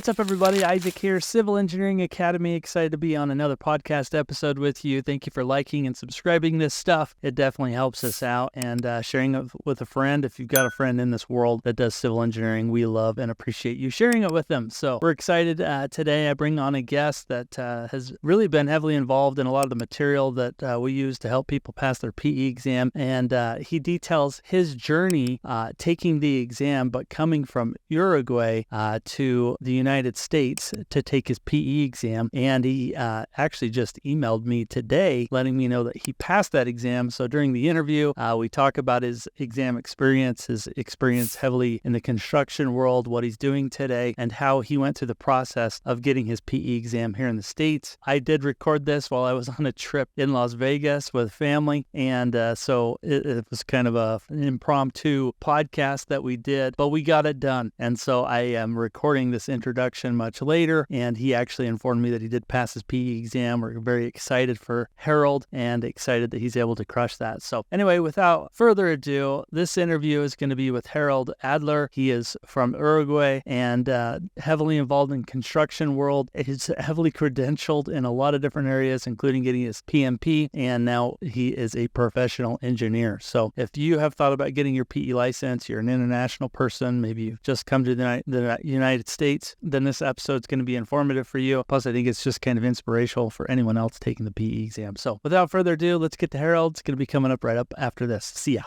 What's up, everybody? Isaac here, Civil Engineering Academy. Excited to be on another podcast episode with you. Thank you for liking and subscribing this stuff. It definitely helps us out, and sharing it with a friend. If you've got a friend in this world that does civil engineering, we love and appreciate you sharing it with them. So we're excited. Today I bring on a guest that has really been heavily involved in a lot of the material that we use to help people pass their PE exam, and he details his journey taking the exam, but coming from Uruguay to the United States to take his PE exam. And he actually just emailed me today letting me know that he passed that exam. So during the interview, we talk about his exam experience, his experience heavily in the construction world, what he's doing today, and how he went through the process of getting his PE exam here in the States. I did record this while I was on a trip in Las Vegas with family, and so it was kind of an impromptu podcast that we did, but we got it done. And so I am recording this introduction much later, and he actually informed me that he did pass his PE exam. We're very excited for Harald and excited that he's able to crush that. So anyway, without further ado, this interview is going to be with Harald Adler. He is from Uruguay and heavily involved in construction world. He's heavily credentialed in a lot of different areas, including getting his PMP, and now he is a professional engineer. So if you have thought about getting your PE license, you're an international person, maybe you've just come to the United States, then this episode's going to be informative for you. Plus, I think it's just kind of inspirational for anyone else taking the PE exam. So without further ado, let's get to Harald. It's going to be coming up right up after this. See ya.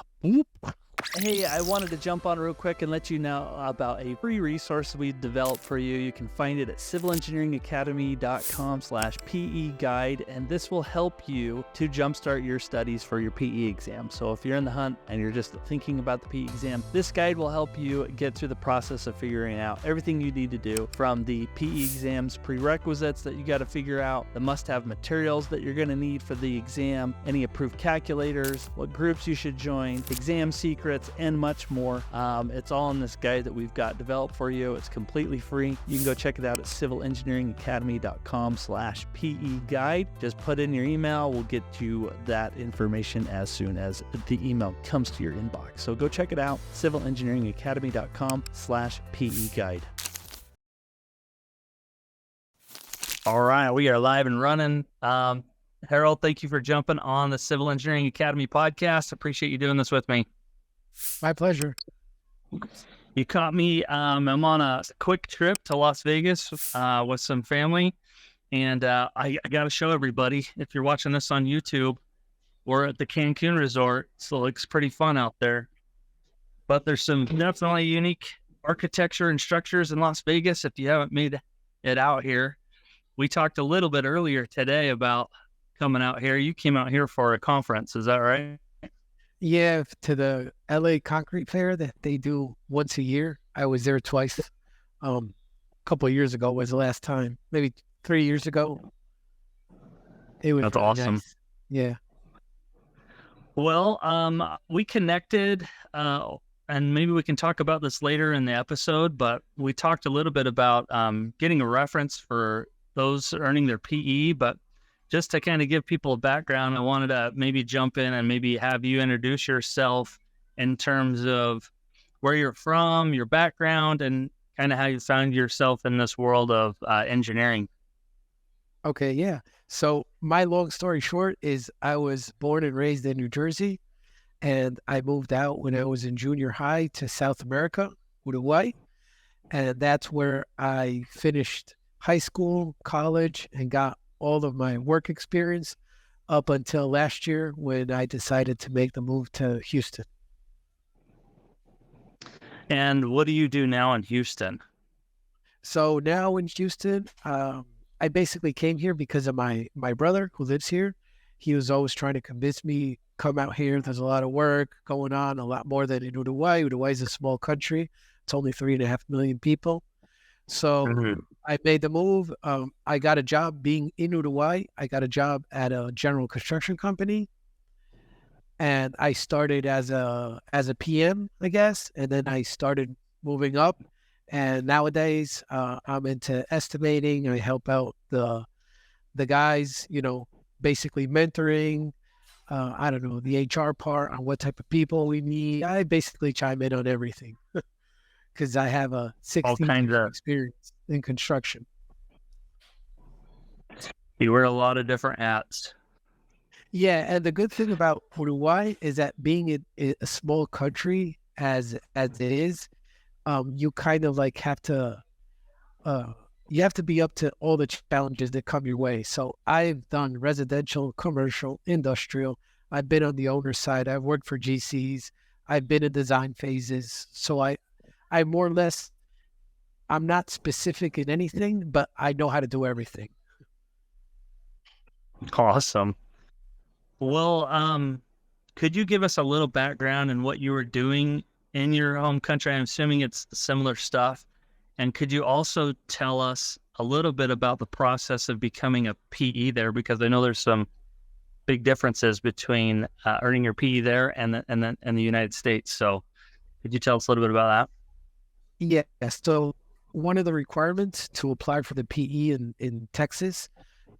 Hey, I wanted to jump on real quick and let you know about a free resource we've developed for you. You can find it at civilengineeringacademy.com/PE guide, and this will help you to jumpstart your studies for your PE exam. So if you're in the hunt and you're just thinking about the PE exam, this guide will help you get through the process of figuring out everything you need to do, from the PE exam's prerequisites that you got to figure out, the must-have materials that you're going to need for the exam, any approved calculators, what groups you should join, exam secrets, and much more. It's all in this guide that we've got developed for you. It's completely free. You can go check it out at civilengineeringacademy.com/PE guide. Just put in your email. We'll get you that information as soon as the email comes to your inbox. So go check it out, civilengineeringacademy.com/PE guide. All right, we are live and running. Harald, thank you for jumping on the Civil Engineering Academy podcast. Appreciate you doing this with me. My pleasure. You caught me. I'm on a quick trip to Las Vegas with some family, and I got to show everybody, if you're watching this on YouTube, we're at the Cancun resort, so it looks pretty fun out there. But there's some definitely unique architecture and structures in Las Vegas if you haven't made it out here. We talked a little bit earlier today about coming out here. You came out here for a conference, is that right? Yeah, to the LA Concrete Fair that they do once a year. I was there twice. A couple of years ago was the last time, maybe 3 years ago. It was That's really awesome. nice. Yeah. Well, we connected, and maybe we can talk about this later in the episode, but we talked a little bit about getting a reference for those earning their PE, but just to kind of give people a background, I wanted to maybe jump in and maybe have you introduce yourself in terms of where you're from, your background, and kind of how you found yourself in this world of engineering. Okay, yeah. So my long story short is I was born and raised in New Jersey, and I moved out when I was in junior high to South America, Uruguay, and that's where I finished high school, college, and got all of my work experience up until last year when I decided to make the move to Houston. And what do you do now in Houston? So now in Houston, I basically came here because of my brother who lives here. He was always trying to convince me, come out here. There's a lot of work going on, a lot more than in Uruguay. Uruguay is a small country. It's only 3.5 million people. So I made the move. I got a job being in Uruguay. I got a job at a general construction company, and I started as a PM, I guess, and then I started moving up. And nowadays, I'm into estimating. I help out the guys, basically mentoring. I don't know, the HR part on what type of people we need. I basically chime in on everything. Because I have a 16 years experience. in construction. You wear a lot of different hats. Yeah, and the good thing about Uruguay is that being a small country as it is, you kind of like have to uh, you have to be up to all the challenges that come your way. So I've done residential, commercial, industrial. I've been on the owner side. I've worked for GCs. I've been in design phases. So I more or less, I'm not specific in anything, but I know how to do everything. Awesome. Well, could you give us a little background in what you were doing in your home country? I'm assuming it's similar stuff. And could you also tell us a little bit about the process of becoming a PE there? Because I know there's some big differences between earning your PE there and the United States. So could you tell us a little bit about Yeah. So one of the requirements to apply for the PE in Texas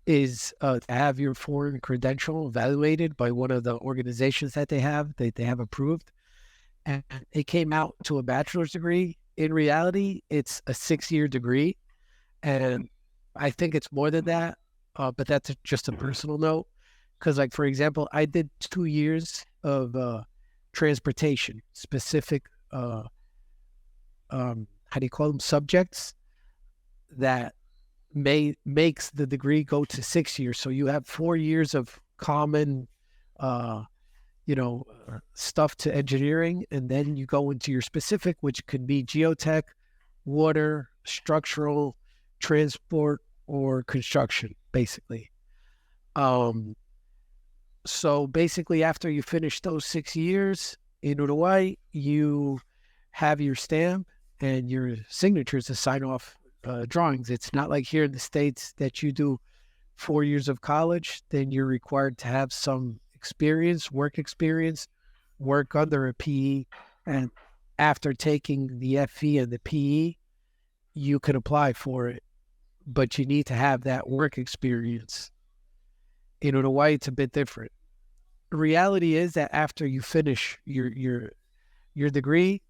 is to have your foreign credential evaluated by one of the organizations that they have approved. And it came out to a bachelor's degree. In reality, it's a 6-year degree. And I think it's more than that. But that's just a personal note. Because, like, for example, I did 2 years of transportation, specific, how do you call them, subjects that makes the degree go to 6 years. So you have 4 years of common, stuff to engineering, and then you go into your specific, which could be geotech, water, structural, transport, or construction, basically. So basically, after you finish those 6 years in Uruguay, you have your stamp and your signatures to sign off drawings. It's not like here in the States that you do 4 years of college, then you're required to have some work experience, work under a PE. And after taking the FE and the PE, you can apply for it, but you need to have that work experience. In Uruguay, it's a bit different. The reality is that after you finish your degree,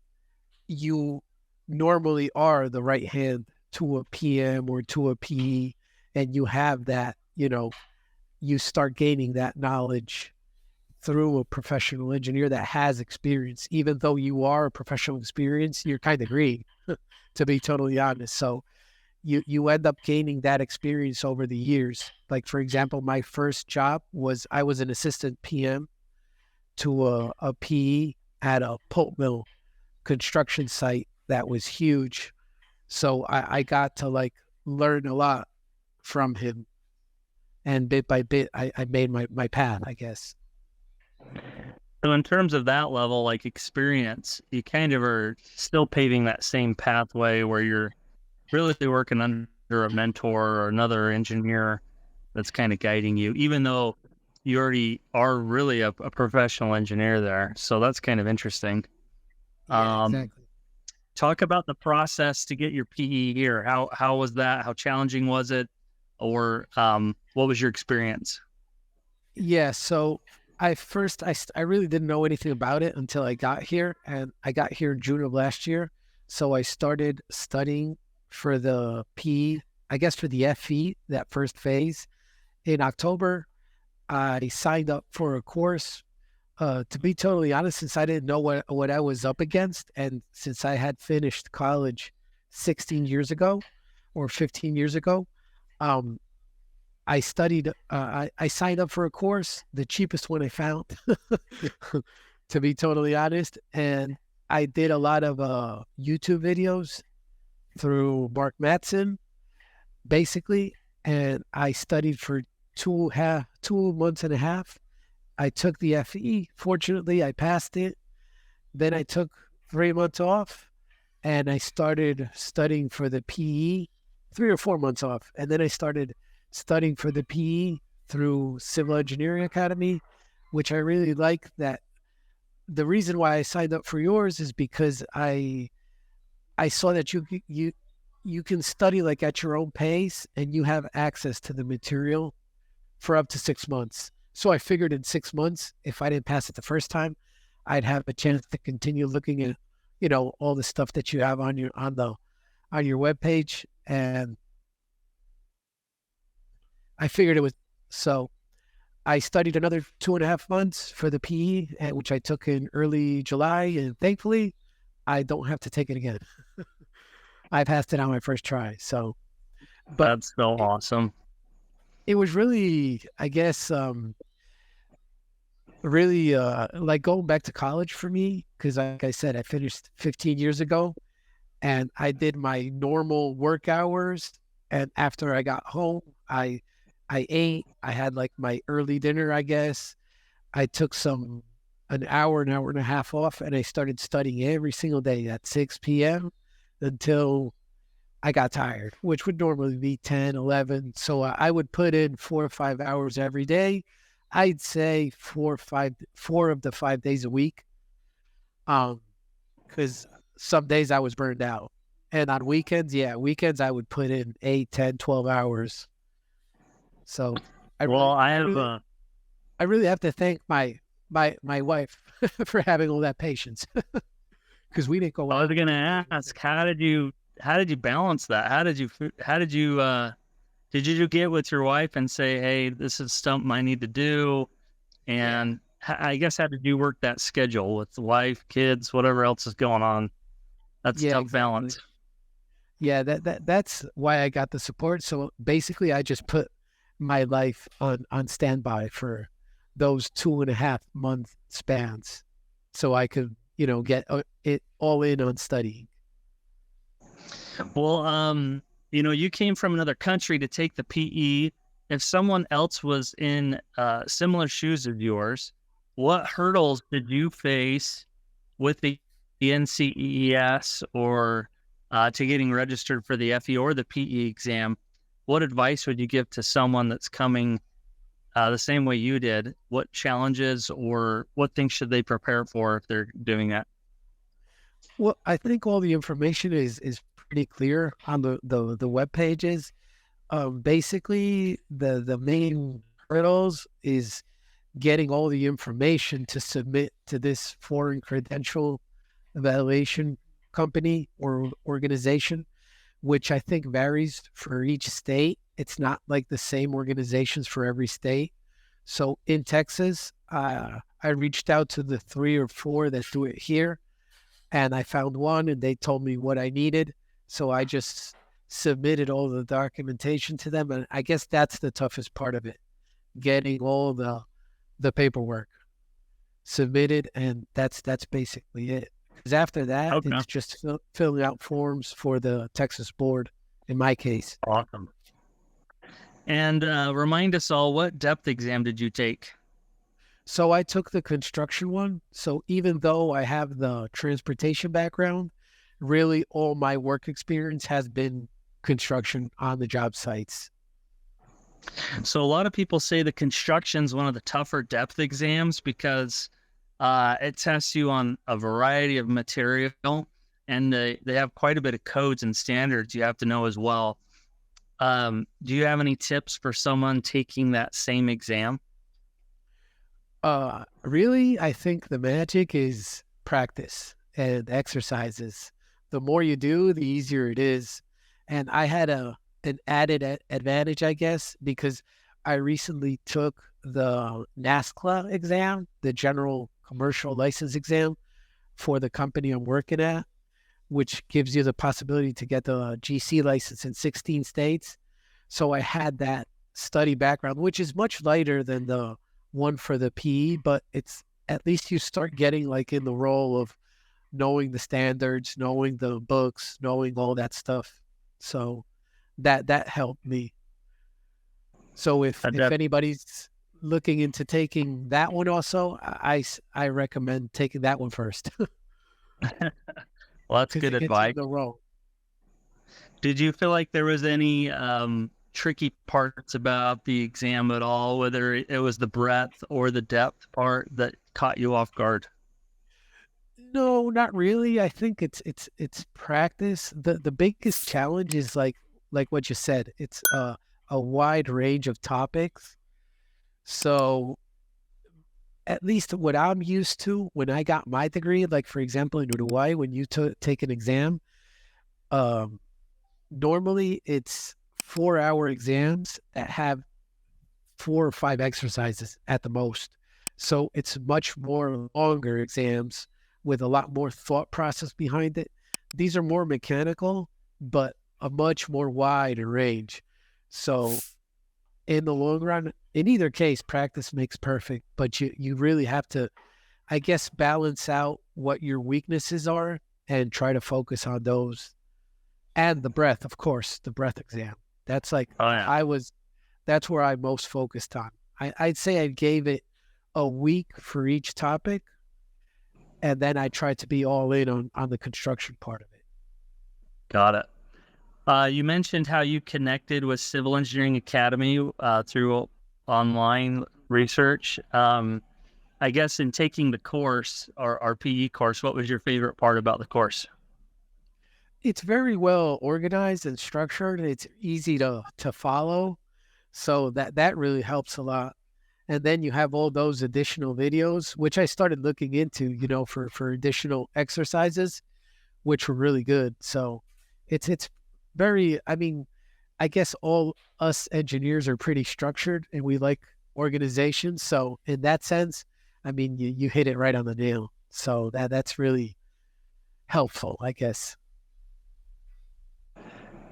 you normally are the right hand to a PM or to a PE, and you have that, you start gaining that knowledge through a professional engineer that has experience. Even though you are a professional experience, you're kind of green, to be totally honest. So you end up gaining that experience over the years. Like, for example, my first job was I was an assistant PM to a PE at a pulp mill construction site that was huge. So I got to like learn a lot from him. And bit by bit, I made my path, I guess. So in terms of that level, like experience, you kind of are still paving that same pathway where you're really working under a mentor or another engineer that's kind of guiding you, even though you already are really a professional engineer there. So that's kind of interesting. Yeah, exactly. Talk about the process to get your PE here. How was that? How challenging was it? Or what was your experience? Yeah, so I really didn't know anything about it until I got here, and I got here in June of last year. So I started studying for the PE, I guess for the FE, that first phase. In October, I signed up for a course. To be totally honest, since I didn't know what I was up against, and since I had finished college 16 years ago or 15 years ago, I studied, I signed up for a course, the cheapest one I found, to be totally honest. And I did a lot of YouTube videos through Mark Matson, basically. And I studied for 2 months and a half. I took the FE. Fortunately, I passed it. Then I took 3 months off and I started studying for the PE, 3 or 4 months off. And then I started studying for the PE through Civil Engineering Academy, which I really like. That the reason why I signed up for yours is because I saw that you can study like at your own pace and you have access to the material for up to 6 months. So I figured in 6 months, if I didn't pass it the first time, I'd have a chance to continue looking at, all the stuff that you have on your webpage. and I figured it was so. I studied another 2.5 months for the PE, which I took in early July, and thankfully, I don't have to take it again. I passed it on my first try. So, but That's so awesome. it was really, I guess, really like going back to college for me, because like I said, I finished 15 years ago, and I did my normal work hours. And after I got home, I ate. I had like my early dinner, I guess. I took an hour and a half off, and I started studying every single day at 6 p.m. until I got tired, which would normally be 10, 11. So I would put in 4 or 5 hours every day. I'd say 4 of the 5 days a week. Because some days I was burned out. And on weekends, weekends I would put in 8, 10, 12 hours. So Well, I really have to thank my wife for having all that patience, because we didn't go I out. was gonna ask, how did you balance that? Did you get with your wife and say, hey, this is something I need to do? And I guess, how did you work that schedule with the wife, kids, whatever else is going on? That's a Yeah, tough exactly. balance. Yeah, that's why I got the support. So basically, I just put my life on standby for those 2.5 month spans, so I could get it all in on studying. Well, you came from another country to take the PE. If someone else was in similar shoes of yours, what hurdles did you face with the NCEES or to getting registered for the FE or the PE exam? What advice would you give to someone that's coming the same way you did? What challenges or what things should they prepare for if they're doing that? Well, I think all the information is pretty clear on the web pages. Basically, the main hurdles is getting all the information to submit to this foreign credential evaluation company or organization, which I think varies for each state. It's not like the same organizations for every state. So in Texas, I reached out to the 3 or 4 that do it here, and I found one, and they told me what I needed. So I just submitted all the documentation to them, and I guess that's the toughest part of it, getting all the paperwork submitted, and that's basically it. Because after that, Okay. it's just filling out forms for the Texas board, in my case. Awesome. And remind us all, what depth exam did you take? So I took the construction one. So even though I have the transportation background, really all my work experience has been construction on the job sites. So a lot of people say the construction's one of the tougher depth exams because it tests you on a variety of material, and they have quite a bit of codes and standards you have to know as well. Do you have any tips for someone taking that same exam? Really, I think the magic is practice and exercises. The more you do, the easier it is. And I had an added advantage, I guess, because I recently took the NASCLA exam, the General Commercial License exam for the company I'm working at, which gives you the possibility to get the GC license in 16 states. So I had that study background, which is much lighter than the one for the PE, but it's at least you start getting like in the role of knowing the standards, knowing the books, knowing all that stuff. So that helped me. So if anybody's looking into taking that one also, I recommend taking that one first. Well, that's Because good it gets you in advice. the role. Did you feel like there was any tricky parts about the exam at all, whether it was the breadth or the depth part that caught you off guard? No, not really. I think it's practice. The biggest challenge is like what you said. It's a wide range of topics. So at least what I'm used to when I got my degree, like for example in Uruguay, when you take an exam, um, normally it's 4-hour exams that have 4 or 5 exercises at the most. So it's much more longer exams with a lot more thought process behind it. These are more mechanical, but a much more wide range. So in the long run, in either case, practice makes perfect, but you really have to, I guess, balance out what your weaknesses are and try to focus on those. And the breath, of course, the breath exam. That's like, Oh yeah. that's where I'm most focused on. I'd say I gave it a week for each topic, and then I tried to be all in on the construction part of it. Got it. You mentioned how you connected with Civil Engineering Academy through online research. I guess in taking the course, or our PE course, what was your favorite part about the course? It's very well organized and structured. It's easy to follow. So that really helps a lot. And then you have all those additional videos, which I started looking into, for additional exercises, which were really good. So it's very, I mean, I guess all us engineers are pretty structured and we like organization. So in that sense, I mean, you hit it right on the nail. So that's really helpful, I guess.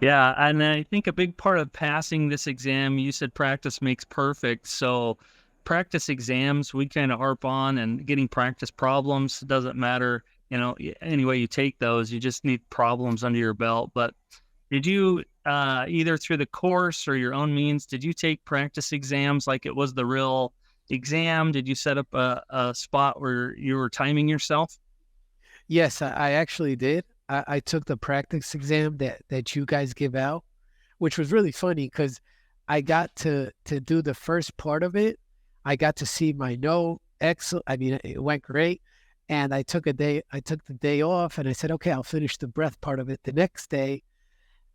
Yeah, and I think a big part of passing this exam, you said practice makes perfect. So practice exams, we kind of harp on, and getting practice problems. Doesn't matter, any way you take those, you just need problems under your belt. But did you, either through the course or your own means, did you take practice exams like it was the real exam? Did you set up a spot where you were timing yourself? Yes, I actually did. I took the practice exam that you guys give out, which was really funny because I got to do the first part of it. I got to see my no excellent. I mean, it went great. And I took the day off and I said, okay, I'll finish the breath part of it the next day.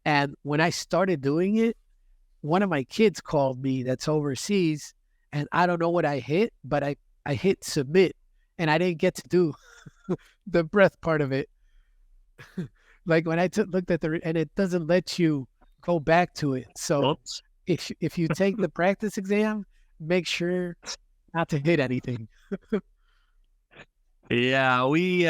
And when I started doing it, one of my kids called me that's overseas, and I don't know what I hit, but I hit submit and I didn't get to do the breath part of it. Like when I looked at and it doesn't let you go back to it. So Oops. if you take the practice exam, make sure not to hit anything. Yeah, we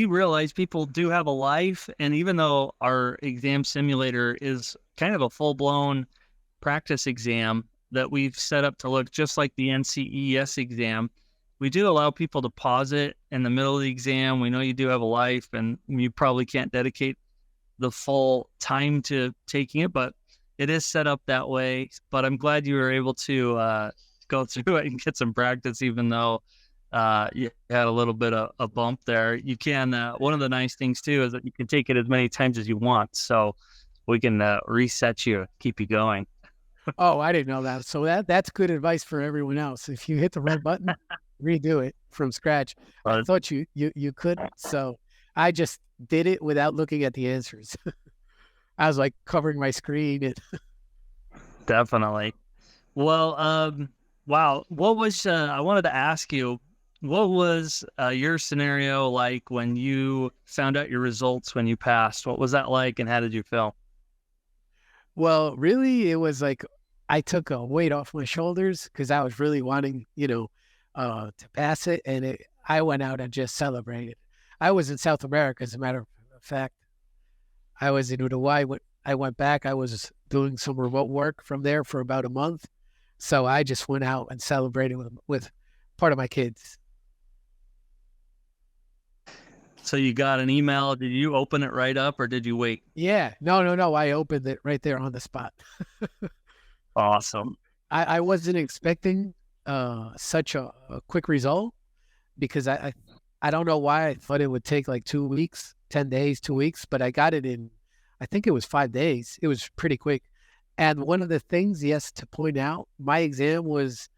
realize people do have a life, and even though our exam simulator is kind of a full-blown practice exam that we've set up to look just like the NCEES exam, we do allow people to pause it in the middle of the exam. We know you do have a life, and you probably can't dedicate the full time to taking it, but it is set up that way. But I'm glad you were able to go through it and get some practice, even though you had a little bit of a bump there. You can, one of the nice things too is that you can take it as many times as you want. So we can reset you, keep you going. Oh, I didn't know that. So that's good advice for everyone else. If you hit the red button, redo it from scratch. I But thought you couldn't. So I just did it without looking at the answers. I was like covering my screen. And definitely. Well, wow. What was, I wanted to ask you, what was your scenario like when you found out your results when you passed? What was that like, and how did you feel? well, really, it was like I took a weight off my shoulders because I was really wanting, to pass it. And I went out and just celebrated. I was in South America, as a matter of fact. I was in Uruguay. When I went back, I was doing some remote work from there for about a month. So I just went out and celebrated with part of my kids. So you got an email. Did you open it right up, or did you wait? Yeah, no. I opened it right there on the spot. Awesome. I wasn't expecting such a quick result because I don't know why I thought it would take like 2 weeks, 10 days, 2 weeks, but I got it in, I think it was 5 days. It was pretty quick. And one of the things, yes, to point out, my exam was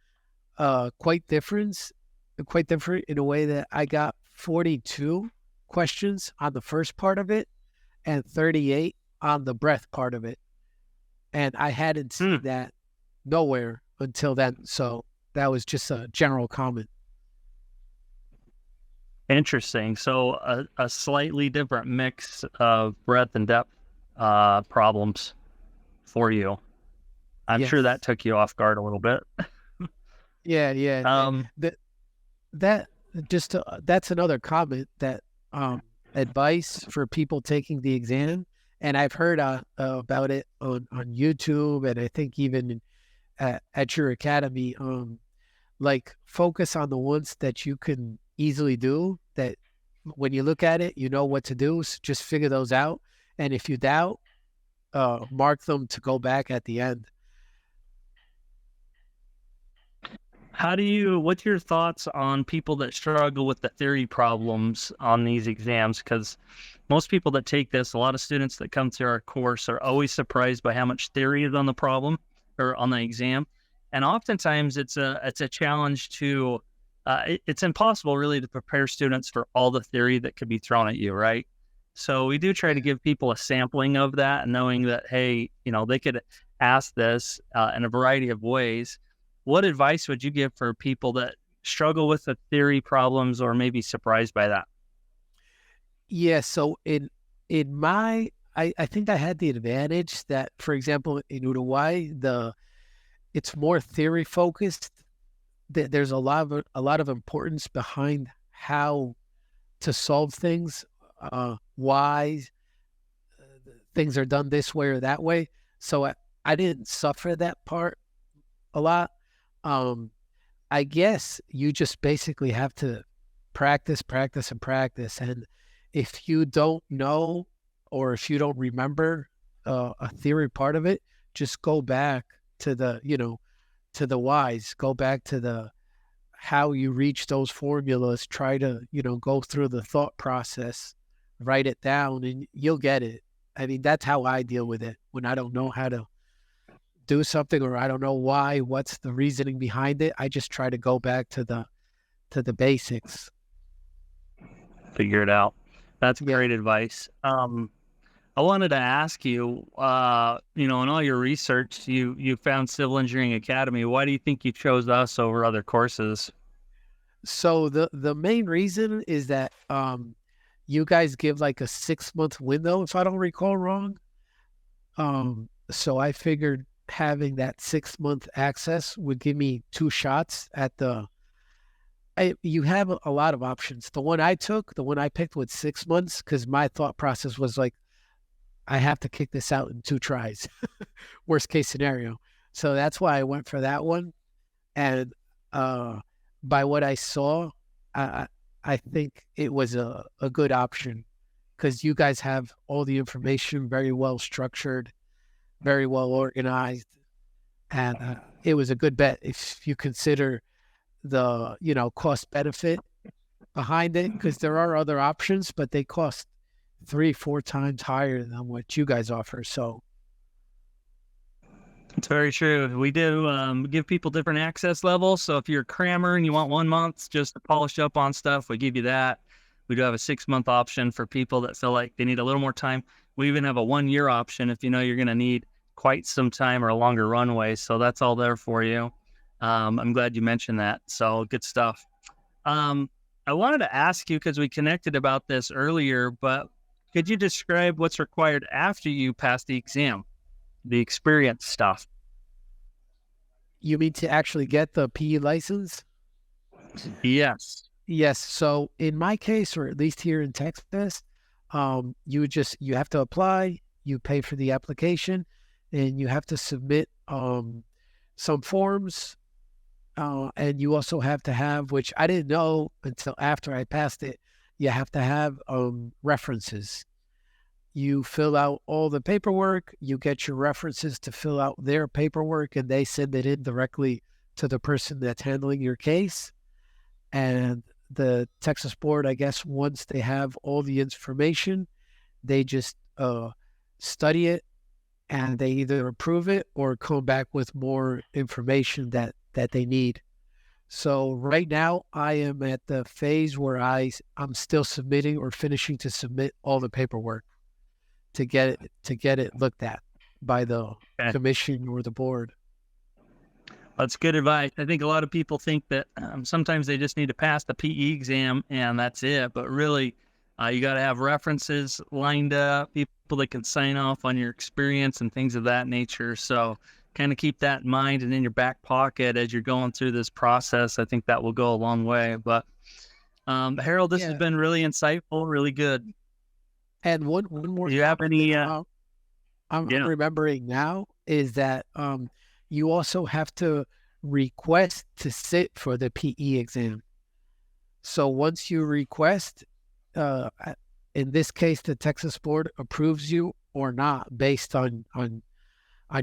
quite different in a way that I got 42 questions on the first part of it and 38 on the breath part of it. And I hadn't Hmm. seen that nowhere until then. So that was just a general comment. Interesting. So a slightly different mix of breadth and depth problems for you. I'm sure that Yes. took you off guard a little bit. Yeah, yeah. Um, That that that's another comment that advice for people taking the exam, and I've heard about it on YouTube, and I think even at your academy. Like focus on the ones that you can easily do. That when you look at it, you know what to do. So just figure those out, and if you doubt, mark them to go back at the end. what's your thoughts on people that struggle with the theory problems on these exams? Because most people that take this, a lot of students that come through our course are always surprised by how much theory is on the problem or on the exam. And oftentimes it's a challenge to, it's impossible really to prepare students for all the theory that could be thrown at you, right? So we do try to give people a sampling of that and knowing that, hey, they could ask this in a variety of ways. What advice would you give for people that struggle with the theory problems or maybe surprised by that? Yeah. So in my I think I had the advantage that, for example, in Uruguay, it's more theory focused. There's a lot of importance behind how to solve things, why things are done this way or that way. So I didn't suffer that part a lot. Um, I guess you just basically have to practice, practice, and practice. And if you don't know or if you don't remember a theory part of it, just go back to to the whys. Go back to the how you reach those formulas. Try to go through the thought process, write it down, and you'll get it. I mean, that's how I deal with it when I don't know how to do something or I don't know why, what's the reasoning behind it. I just try to go back to the basics. Figure it out. That's Yeah. great advice. I wanted to ask you, in all your research, you found Civil Engineering Academy. Why do you think you chose us over other courses? So the main reason is that you guys give like a 6 month window, if I don't recall wrong. So I figured having that 6 month access would give me two shots at you have a lot of options. The one I picked was 6 months because my thought process was like, I have to kick this out in two tries, worst case scenario. So that's why I went for that one. And by what I saw, I, I think it was a good option because you guys have all the information very well structured, very well organized, and it was a good bet if you consider the cost benefit behind it because there are other options, but they cost 3-4 times higher than what you guys offer. So It's very true. We do give people different access levels. So if you're a crammer and you want 1 month just to polish up on stuff, we give you that. We do have a 6 month option for people that feel like they need a little more time. We even have a 1 year option if you know you're going to need quite some time or a longer runway. So that's all there for you. I'm glad you mentioned that. So good stuff. I wanted to ask you because we connected about this earlier, but could you describe what's required after you pass the exam, the experience stuff? you mean to actually get the PE license? Yes. Yes. So in my case, or at least here in Texas, you have to apply, you pay for the application, and you have to submit some forms. And you also have to have, which I didn't know until after I passed it, you have to have references. You fill out all the paperwork, you get your references to fill out their paperwork, and they send it in directly to the person that's handling your case. And the Texas board, I guess, once they have all the information, they just study it and they either approve it or come back with more information that they need. So right now I am at the phase where I'm still submitting or finishing to submit all the paperwork to get it looked at by the Okay. commission or the board. That's good advice. I think a lot of people think that sometimes they just need to pass the PE exam and that's it. But really, You got to have references lined up, people that can sign off on your experience and things of that nature. So kind of keep that in mind and in your back pocket as you're going through this process. I think that will go a long way. But Harold, this has been really insightful, really good. And one more. Do you have any? I'm remembering now is that you also have to request to sit for the PE exam. So once you request, in this case, the Texas board approves you or not based on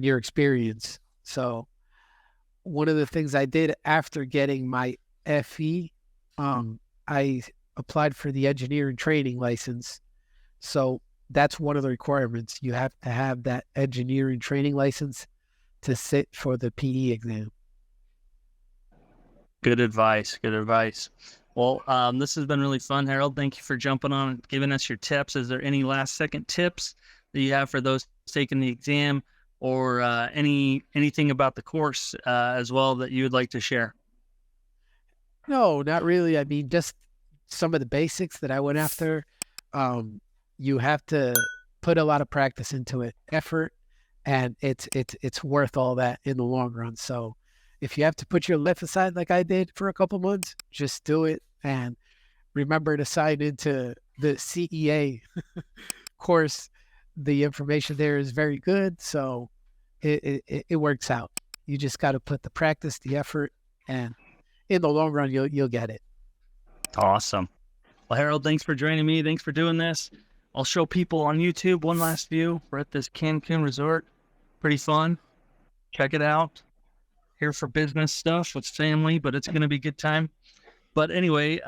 your experience. So one of the things I did after getting my FE, I applied for the engineering training license. So that's one of the requirements. You have to have that engineering training license to sit for the PE exam. Good advice. Good advice. Well, this has been really fun, Harold. Thank you for jumping on and giving us your tips. Is there any last second tips that you have for those taking the exam, or anything about the course as well that you would like to share? No, not really. I mean, just some of the basics that I went after. You have to put a lot of practice into it, effort, and it's worth all that in the long run. So if you have to put your life aside like I did for a couple months, just do it. And remember to sign into the CEA course. The information there is very good. So it works out. You just got to put the practice, the effort, and in the long run, you'll get it. Awesome. Well, Harold, thanks for joining me. Thanks for doing this. I'll show people on YouTube one last view. We're at this Cancun resort. Pretty fun. Check it out. Here for business stuff with family, but it's going to be a good time. But anyway,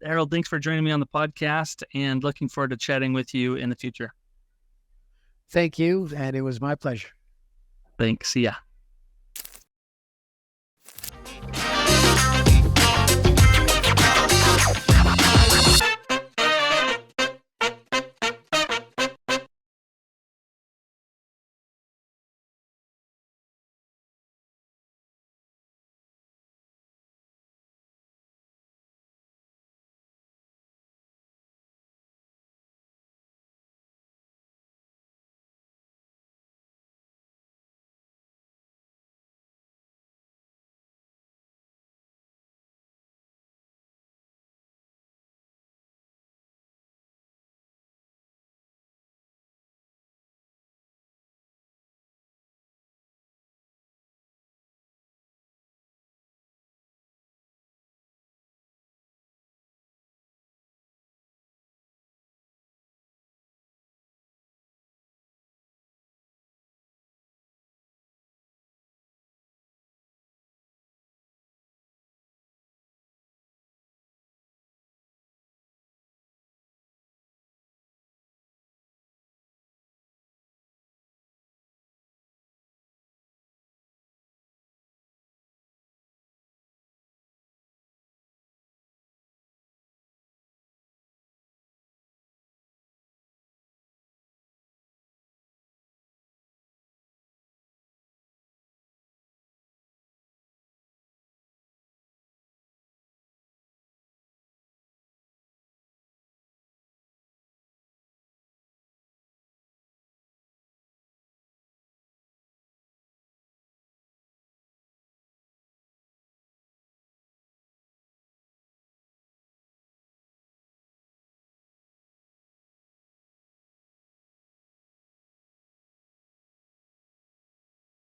Harold, thanks for joining me on the podcast, and looking forward to chatting with you in the future. Thank you, and it was my pleasure. Thanks. See ya.